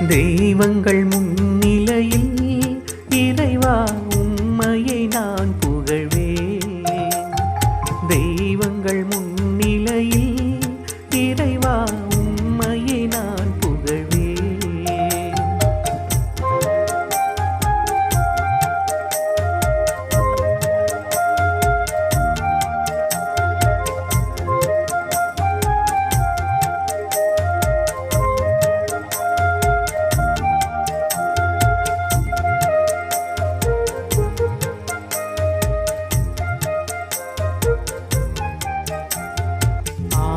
தெய்வங்கள் முன்னிலையில் இறைவா உம்மையை நான் புகழ்வேன். தெய்வங்கள் முன்னிலையில் இறைவா உம்மையை நான் புகழ்வேன்.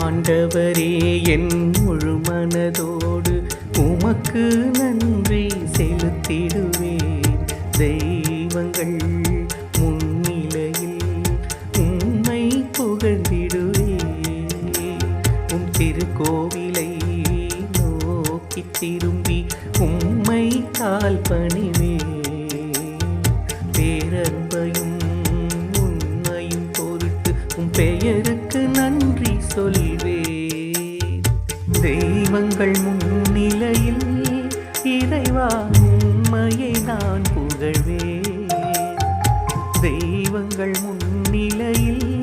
ஆண்டவரே, என் முழு மனதோடு உமக்கு நன்றி செலுத்திடுவேன். தெய்வங்கள் முன்னிலையில் உம்மை புகழ்ந்திடுவேன். உம் திருக்கோவிலை நோக்கி திரும்பி உம்மை கால் பணிவேன். பேரன்பையும் உண்மையும் பொருட்டு உம் பெயருக்கு நன்றி சொல்வேன். தெய்வங்கள் முன்னிலையில் இறைவா உம்மையை நான் புகழ்வேன். தெய்வங்கள் முன்னிலையில்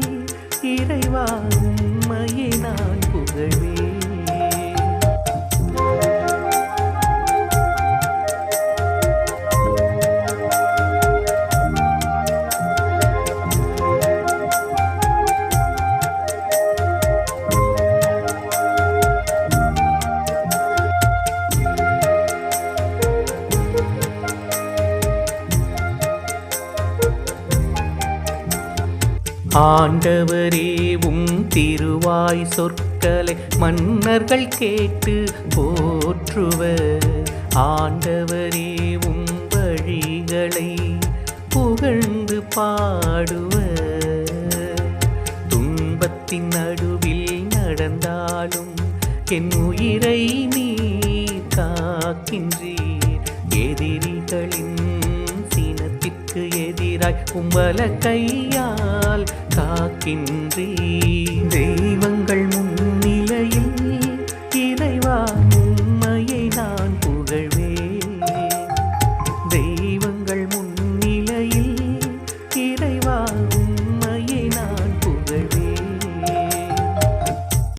இறைவா உம்மையை நான் புகழ்வேன். ஆண்டவரே, உம் திருவாய் சொற்களை மன்னர்கள் கேட்டு போற்றுவர். ஆண்டவரே, உம் வழிகளை புகழ்ந்து பாடுவர். துன்பத்தின் நடுவில் நடந்தாலும் என் உயிரை நீர் காக்கின்றீர். எதிரிகளின் சினத்திற்கு எதிராய் உம்பல கையால் காக்கின்றீர்.